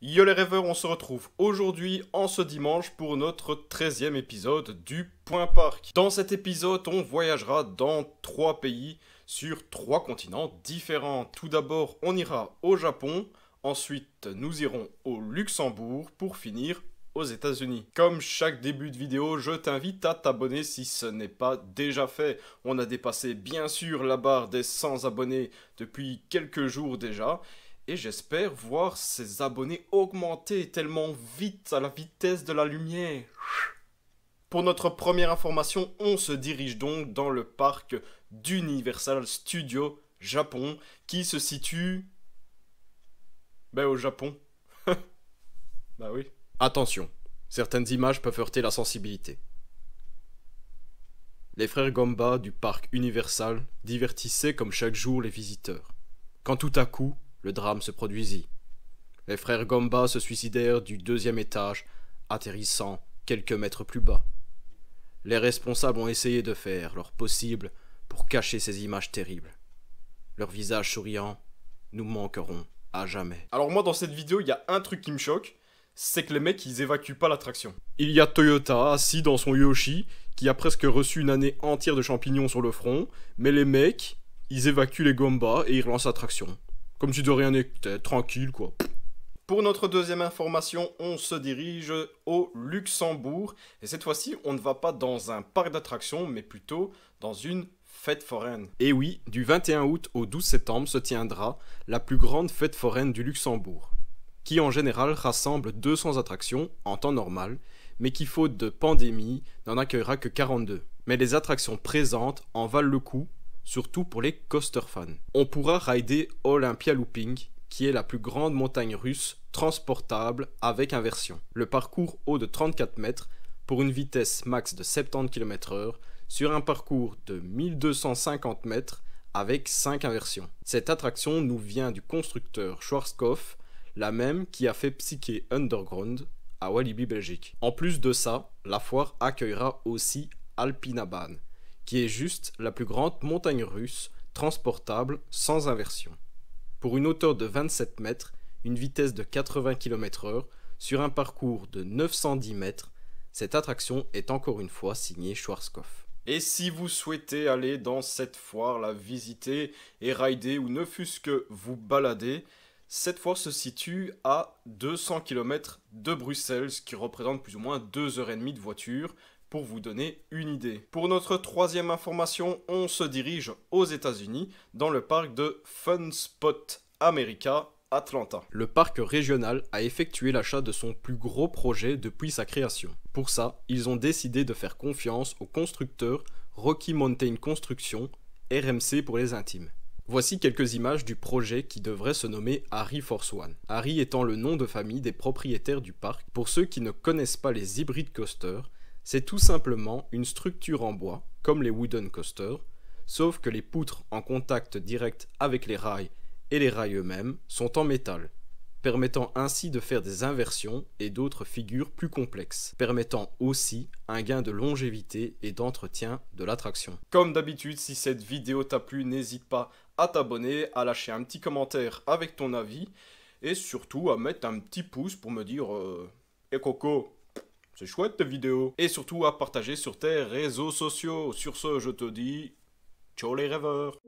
Yo les rêveurs, on se retrouve aujourd'hui en ce dimanche pour notre 13e épisode du Point Park. Dans cet épisode, on voyagera dans 3 pays sur 3 continents différents. Tout d'abord, on ira au Japon, ensuite nous irons au Luxembourg pour finir aux États-Unis. Comme chaque début de vidéo, je t'invite à t'abonner si ce n'est pas déjà fait. On a dépassé bien sûr la barre des 100 abonnés depuis quelques jours déjà. Et j'espère voir ces abonnés augmenter tellement vite à la vitesse de la lumière. Pour notre première information, on se dirige donc dans le parc d'Universal Studios Japon qui se situe... au Japon. Bah oui. Attention, certaines images peuvent heurter la sensibilité. Les frères Gomba du parc Universal divertissaient comme chaque jour les visiteurs. Quand tout à coup, le drame se produisit. Les frères Gomba se suicidèrent du 2e étage, atterrissant quelques mètres plus bas. Les responsables ont essayé de faire leur possible pour cacher ces images terribles. Leurs visages souriants nous manqueront à jamais. Alors moi dans cette vidéo, il y a un truc qui me choque, c'est que les mecs ils évacuent pas l'attraction. Il y a Toyota assis dans son Yoshi, qui a presque reçu une année entière de champignons sur le front, mais les mecs, ils évacuent les Gomba et ils relancent l'attraction. Comme si de rien n'était, tranquille quoi. Pour notre deuxième information, on se dirige au Luxembourg. Et cette fois-ci, on ne va pas dans un parc d'attractions, mais plutôt dans une fête foraine. Et oui, du 21 août au 12 septembre se tiendra la plus grande fête foraine du Luxembourg, qui en général rassemble 200 attractions en temps normal, mais qui faute de pandémie n'en accueillera que 42. Mais les attractions présentes en valent le coup, surtout pour les coaster fans. On pourra rider Olympia Looping, qui est la plus grande montagne russe transportable avec inversion. Le parcours haut de 34 mètres pour une vitesse max de 70 km/h sur un parcours de 1250 mètres avec 5 inversions. Cette attraction nous vient du constructeur Schwarzkopf, la même qui a fait Psyché Underground à Walibi Belgique. En plus de ça, la foire accueillera aussi Alpinabahn, qui est juste la plus grande montagne russe transportable sans inversion. Pour une hauteur de 27 mètres, une vitesse de 80 km/h sur un parcours de 910 mètres, cette attraction est encore une fois signée Schwarzkopf. Et si vous souhaitez aller dans cette foire, la visiter et rider ou ne fût-ce que vous balader, cette foire se situe à 200 km de Bruxelles, ce qui représente plus ou moins 2h30 de voiture, pour vous donner une idée. Pour notre troisième information, on se dirige aux États-Unis, dans le parc de Fun Spot America, Atlanta. Le parc régional a effectué l'achat de son plus gros projet depuis sa création. Pour ça, ils ont décidé de faire confiance au constructeur Rocky Mountain Construction, RMC pour les intimes. Voici quelques images du projet qui devrait se nommer Harry Force One. Harry étant le nom de famille des propriétaires du parc. Pour ceux qui ne connaissent pas les hybrides coasters, c'est tout simplement une structure en bois, comme les wooden coasters, sauf que les poutres en contact direct avec les rails et les rails eux-mêmes sont en métal, permettant ainsi de faire des inversions et d'autres figures plus complexes, permettant aussi un gain de longévité et d'entretien de l'attraction. Comme d'habitude, si cette vidéo t'a plu, n'hésite pas à t'abonner, à lâcher un petit commentaire avec ton avis, et surtout à mettre un petit pouce pour me dire hey Coco, c'est chouette tes vidéos. Et surtout à partager sur tes réseaux sociaux. Sur ce, je te dis, ciao les rêveurs.